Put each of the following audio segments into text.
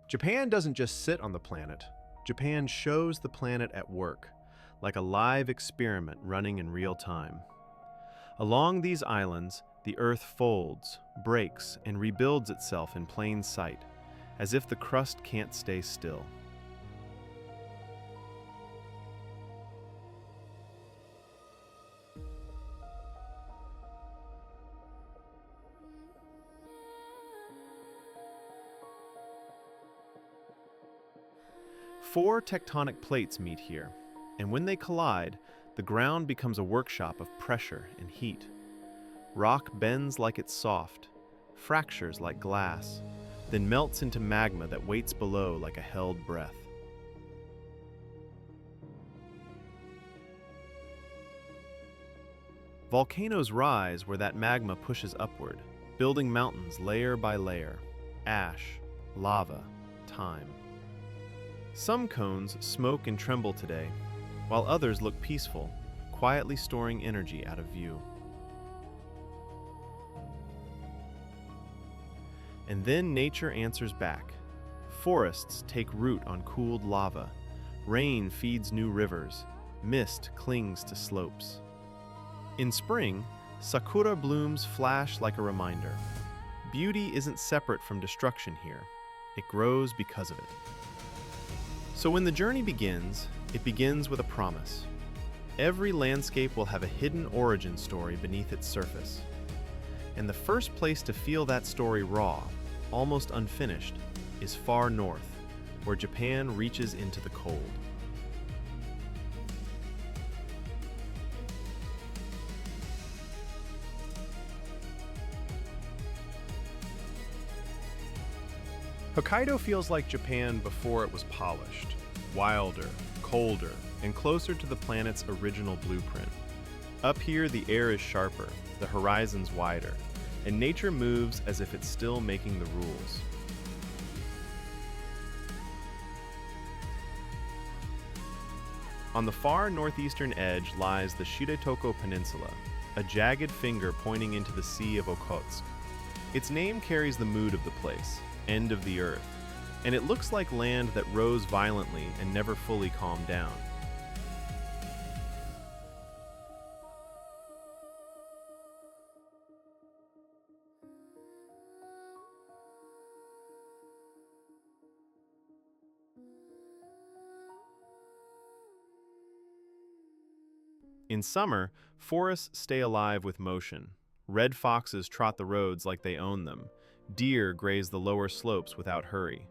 Japan doesn't just sit on the planet. Japan shows the planet at work, like a live experiment running in real time. Along these islands, the Earth folds, breaks, and rebuilds itself in plain sight, as if the crust can't stay still. Four tectonic plates meet here, and when they collide, the ground becomes a workshop of pressure and heat. Rock bends like it's soft, fractures like glass, then melts into magma that waits below like a held breath. Volcanoes rise where that magma pushes upward, building mountains layer by layer. Ash, lava, time. Some cones smoke and tremble today, while others look peaceful, quietly storing energy out of view. And then nature answers back. Forests take root on cooled lava. Rain feeds new rivers. Mist clings to slopes. In spring, sakura blooms flash like a reminder. Beauty isn't separate from destruction here. It grows because of it. So when the journey begins, it begins with a promise. Every landscape will have a hidden origin story beneath its surface. And the first place to feel that story raw, almost unfinished, is far north, where Japan reaches into the cold. Hokkaido feels like Japan before it was polished, wilder, colder, and closer to the planet's original blueprint. Up here, the air is sharper, the horizon's wider, and nature moves as if it's still making the rules. On the far northeastern edge lies the Shidetoko Peninsula, a jagged finger pointing into the Sea of Okhotsk. Its name carries the mood of the place, end of the earth, and it looks like land that rose violently and never fully calmed down. In summer, forests stay alive with motion. Red foxes trot the roads like they own them. Deer graze the lower slopes without hurry.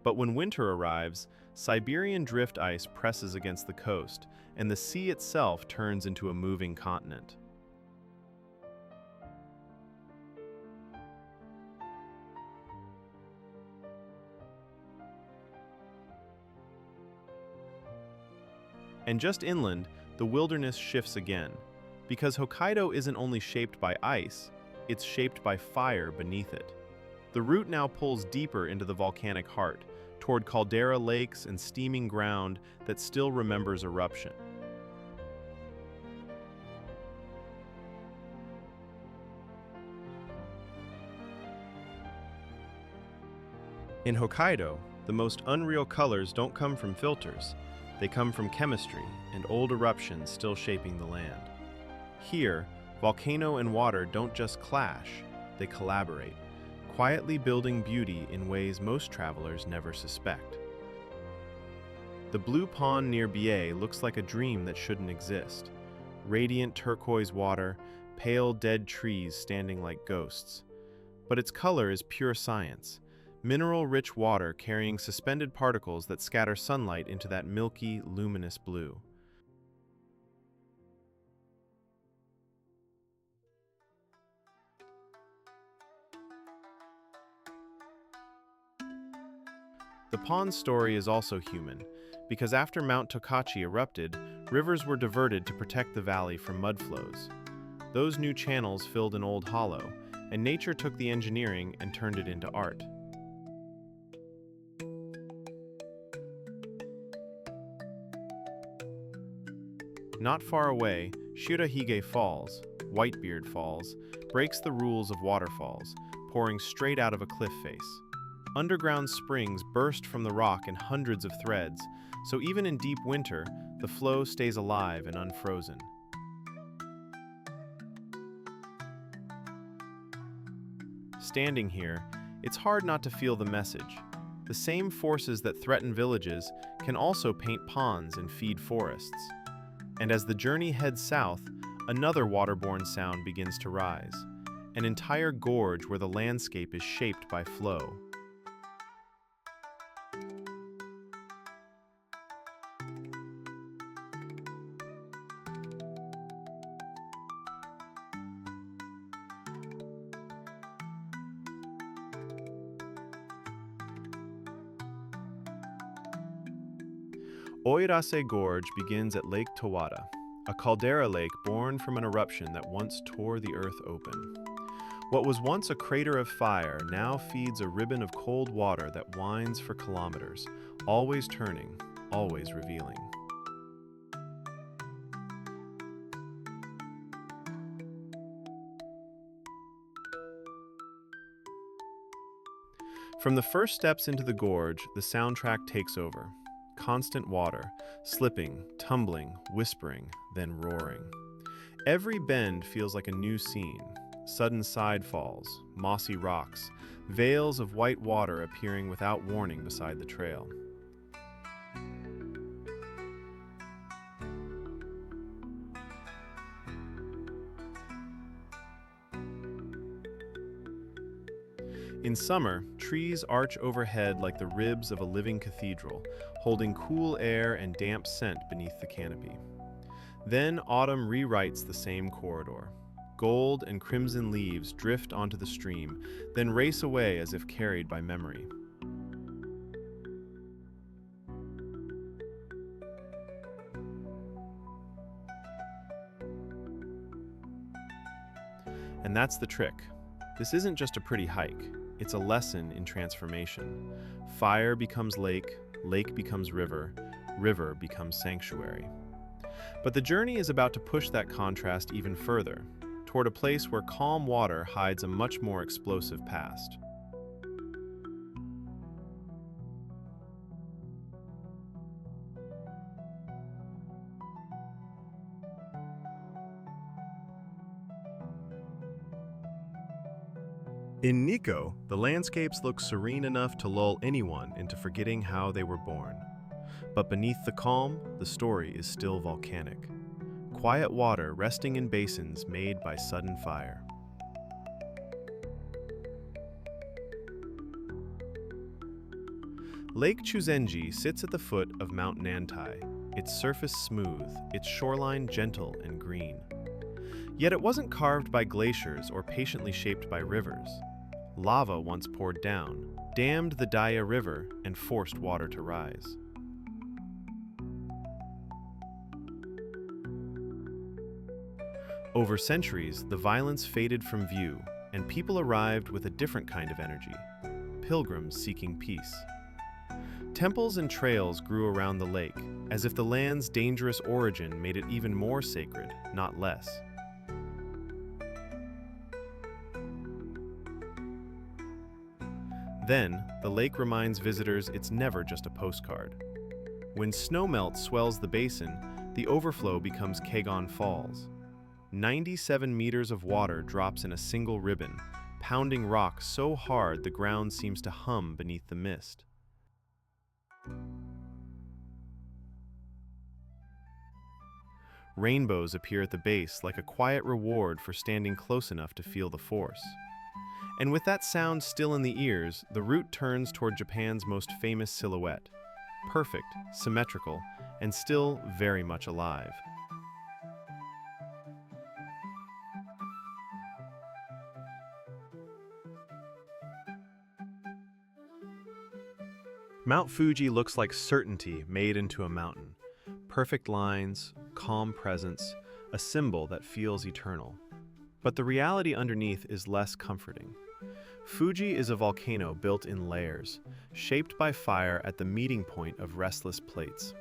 But when winter arrives, Siberian drift ice presses against the coast, and the sea itself turns into a moving continent. And just inland, the wilderness shifts again, because Hokkaido isn't only shaped by ice, it's shaped by fire beneath it. The route now pulls deeper into the volcanic heart, toward caldera lakes and steaming ground that still remembers eruption. In Hokkaido, the most unreal colors don't come from filters. They come from chemistry and old eruptions still shaping the land. Here, volcano and water don't just clash, they collaborate, quietly building beauty in ways most travelers never suspect. The blue pond near Bie looks like a dream that shouldn't exist. Radiant turquoise water, pale dead trees standing like ghosts. But its color is pure science, mineral-rich water carrying suspended particles that scatter sunlight into that milky, luminous blue. The pond's story is also human, because after Mount Tokachi erupted, rivers were diverted to protect the valley from mud flows. Those new channels filled an old hollow, and nature took the engineering and turned it into art. Not far away, Shirahige Falls, Whitebeard Falls, breaks the rules of waterfalls, pouring straight out of a cliff face. Underground springs burst from the rock in hundreds of threads, so even in deep winter, the flow stays alive and unfrozen. Standing here, it's hard not to feel the message. The same forces that threaten villages can also paint ponds and feed forests. And as the journey heads south, another waterborne sound begins to rise, an entire gorge where the landscape is shaped by flow. Oirase Gorge begins at Lake Tawada, a caldera lake born from an eruption that once tore the earth open. What was once a crater of fire now feeds a ribbon of cold water that winds for kilometers, always turning, always revealing. From the first steps into the gorge, the soundtrack takes over. Constant water, slipping, tumbling, whispering, then roaring. Every bend feels like a new scene. Sudden sidefalls, mossy rocks, veils of white water appearing without warning beside the trail. In summer, trees arch overhead like the ribs of a living cathedral, holding cool air and damp scent beneath the canopy. Then autumn rewrites the same corridor. Gold and crimson leaves drift onto the stream, then race away as if carried by memory. And that's the trick. This isn't just a pretty hike. It's a lesson in transformation. Fire becomes lake, lake becomes river, river becomes sanctuary. But the journey is about to push that contrast even further, toward a place where calm water hides a much more explosive past. In Nikko, the landscapes look serene enough to lull anyone into forgetting how they were born. But beneath the calm, the story is still volcanic. Quiet water resting in basins made by sudden fire. Lake Chuzenji sits at the foot of Mount Nantai, its surface smooth, its shoreline gentle and green. Yet it wasn't carved by glaciers or patiently shaped by rivers. Lava once poured down, dammed the Daya River, and forced water to rise. Over centuries, the violence faded from view, and people arrived with a different kind of energy, pilgrims seeking peace. Temples and trails grew around the lake, as if the land's dangerous origin made it even more sacred, not less. Then, the lake reminds visitors it's never just a postcard. When snowmelt swells the basin, the overflow becomes Kagon Falls. 97 meters of water drops in a single ribbon, pounding rock so hard the ground seems to hum beneath the mist. Rainbows appear at the base like a quiet reward for standing close enough to feel the force. And with that sound still in the ears, the route turns toward Japan's most famous silhouette. Perfect, symmetrical, and still very much alive. Mount Fuji looks like certainty made into a mountain. Perfect lines, calm presence, a symbol that feels eternal. But the reality underneath is less comforting. Fuji is a volcano built in layers, shaped by fire at the meeting point of restless plates.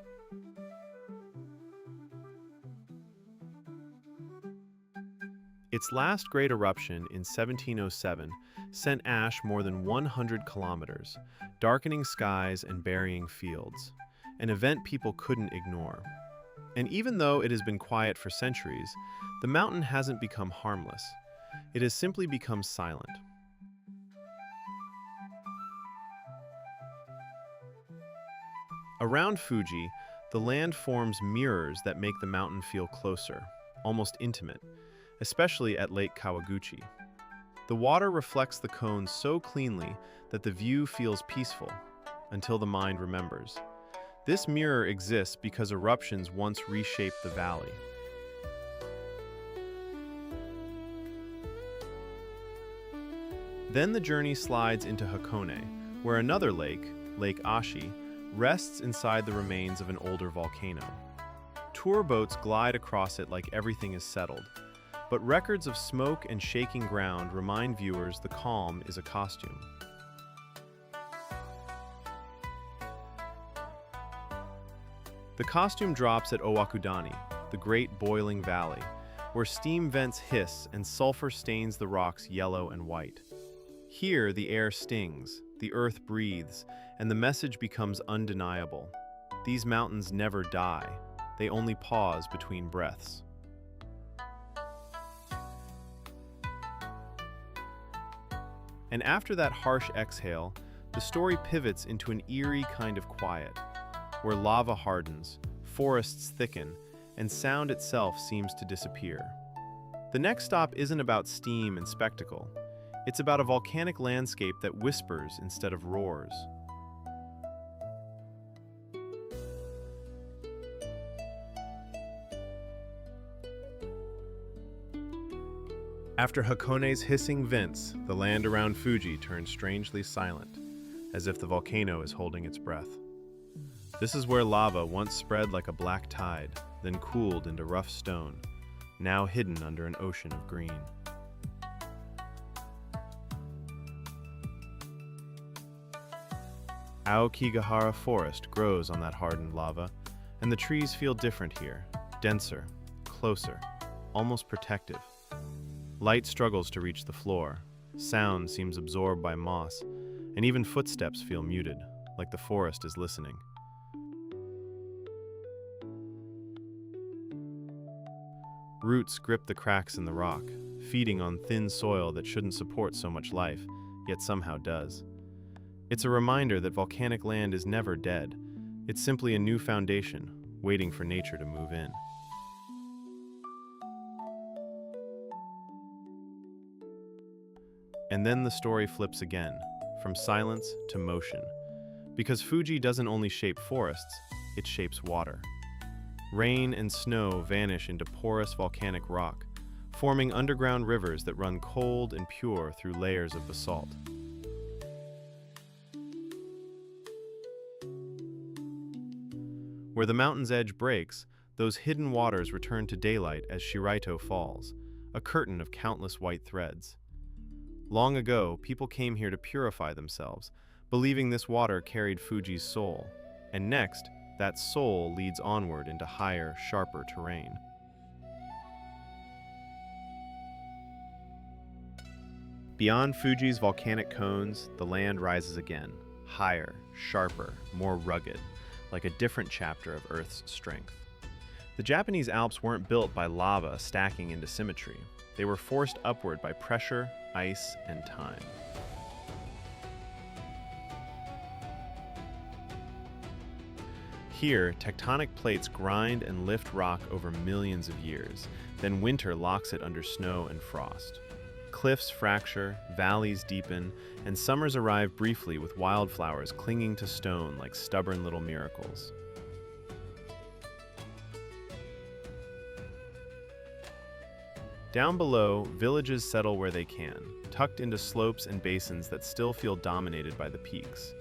Its Its last great eruption in 1707 sent ash more than 100 kilometers, darkening skies and burying fields, an event people couldn't ignore. And even though it has been quiet for centuries, the mountain hasn't become harmless. It has simply become silent. Around Fuji, the land forms mirrors that make the mountain feel closer, almost intimate, especially at Lake Kawaguchi. The water reflects the cones so cleanly that the view feels peaceful, until the mind remembers. This mirror exists because eruptions once reshaped the valley. Then the journey slides into Hakone, where another lake, Lake Ashi, rests inside the remains of an older volcano. Tour boats glide across it like everything is settled, but records of smoke and shaking ground remind viewers the calm is a costume. The costume drops at Owakudani, the great boiling valley, where steam vents hiss and sulfur stains the rocks yellow and white. Here, the air stings, the earth breathes, and the message becomes undeniable. These mountains never die. They only pause between breaths. And after that harsh exhale, the story pivots into an eerie kind of quiet, where lava hardens, forests thicken, and sound itself seems to disappear. The next stop isn't about steam and spectacle. It's about a volcanic landscape that whispers instead of roars. After Hakone's hissing vents, the land around Fuji turns strangely silent, as if the volcano is holding its breath. This is where lava once spread like a black tide, then cooled into rough stone, now hidden under an ocean of green. Aokigahara forest grows on that hardened lava, and the trees feel different here, denser, closer, almost protective. Light struggles to reach the floor, sound seems absorbed by moss, and even footsteps feel muted, like the forest is listening. Roots grip the cracks in the rock, feeding on thin soil that shouldn't support so much life, yet somehow does. It's a reminder that volcanic land is never dead. It's simply a new foundation, waiting for nature to move in. And then the story flips again, from silence to motion. Because Fuji doesn't only shape forests, it shapes water. Rain and snow vanish into porous volcanic rock, forming underground rivers that run cold and pure through layers of basalt. Where the mountain's edge breaks, those hidden waters return to daylight as Shiraito falls, a curtain of countless white threads. Long ago, people came here to purify themselves, believing this water carried Fuji's soul, and next, that soul leads onward into higher, sharper terrain. Beyond Fuji's volcanic cones, the land rises again, higher, sharper, more rugged, like a different chapter of Earth's strength. The Japanese Alps weren't built by lava stacking into symmetry. They were forced upward by pressure, ice, and time. Here, tectonic plates grind and lift rock over millions of years, then winter locks it under snow and frost. Cliffs fracture, valleys deepen, and summers arrive briefly with wildflowers clinging to stone like stubborn little miracles. Down below, villages settle where they can, tucked into slopes and basins that still feel dominated by the peaks.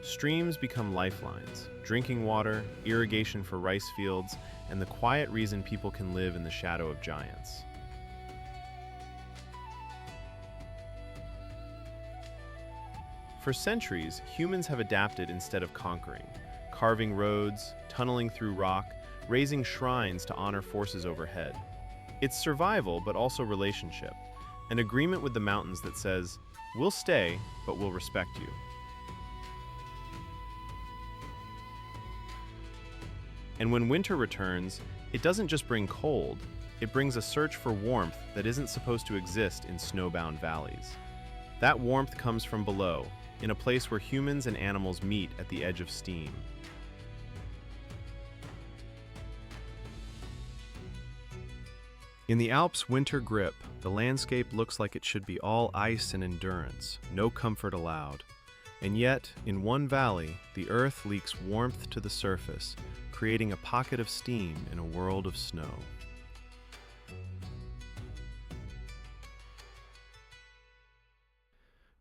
Streams become lifelines, drinking water, irrigation for rice fields, and the quiet reason people can live in the shadow of giants. For centuries, humans have adapted instead of conquering, carving roads, tunneling through rock, raising shrines to honor forces overhead. It's survival, but also relationship. An agreement with the mountains that says, we'll stay, but we'll respect you. And when winter returns, it doesn't just bring cold, it brings a search for warmth that isn't supposed to exist in snowbound valleys. That warmth comes from below, in a place where humans and animals meet at the edge of steam. In the Alps' winter grip, the landscape looks like it should be all ice and endurance, no comfort allowed. And yet, in one valley, the earth leaks warmth to the surface, creating a pocket of steam in a world of snow.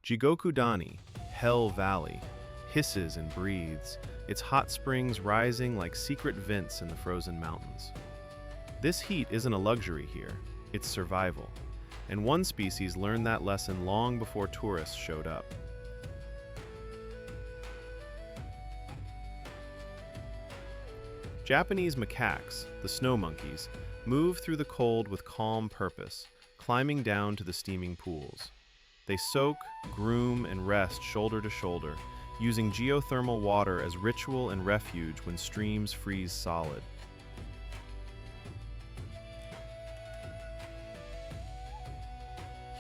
Jigokudani, Hell Valley, hisses and breathes, its hot springs rising like secret vents in the frozen mountains. This heat isn't a luxury here, it's survival, and one species learned that lesson long before tourists showed up. Japanese macaques, the snow monkeys, move through the cold with calm purpose, climbing down to the steaming pools. They soak, groom, and rest shoulder to shoulder, using geothermal water as ritual and refuge when streams freeze solid.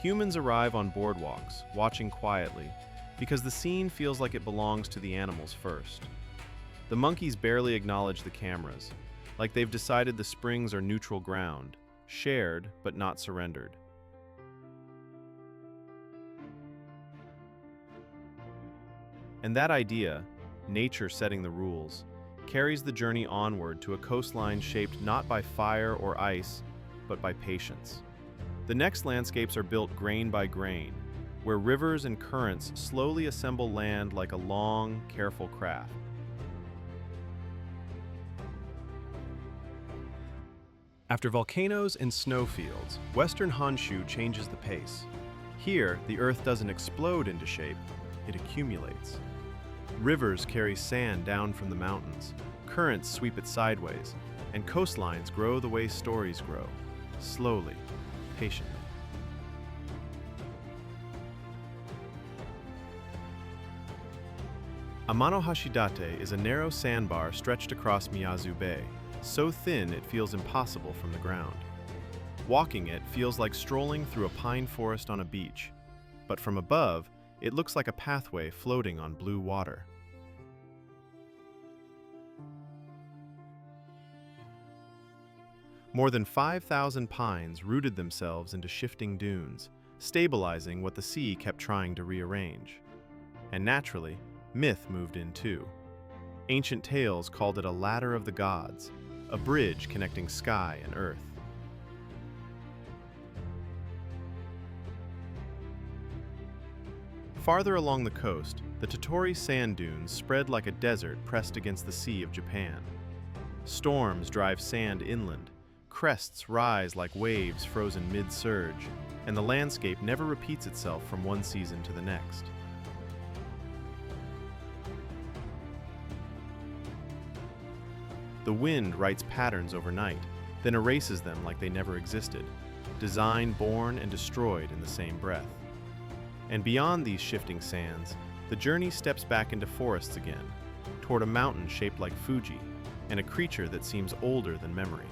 Humans arrive on boardwalks, watching quietly, because the scene feels like it belongs to the animals first. The monkeys barely acknowledge the cameras, like they've decided the springs are neutral ground, shared but not surrendered. And that idea, nature setting the rules, carries the journey onward to a coastline shaped not by fire or ice, but by patience. The next landscapes are built grain by grain, where rivers and currents slowly assemble land like a long, careful craft. After volcanoes and snowfields, Western Honshu changes the pace. Here, the earth doesn't explode into shape, it accumulates. Rivers carry sand down from the mountains, currents sweep it sideways, and coastlines grow the way stories grow, slowly, patiently. Amano Hashidate is a narrow sandbar stretched across Miyazu Bay, so thin it feels impossible from the ground. Walking it feels like strolling through a pine forest on a beach, but from above, it looks like a pathway floating on blue water. More than 5,000 pines rooted themselves into shifting dunes, stabilizing what the sea kept trying to rearrange. And naturally, myth moved in too. Ancient tales called it a ladder of the gods, a bridge connecting sky and earth. Farther along the coast, the Tottori sand dunes spread like a desert pressed against the Sea of Japan. Storms drive sand inland, crests rise like waves frozen mid-surge, and the landscape never repeats itself from one season to the next. The wind writes patterns overnight, then erases them like they never existed, design born and destroyed in the same breath. And beyond these shifting sands, the journey steps back into forests again, toward a mountain shaped like Fuji, and a creature that seems older than memory.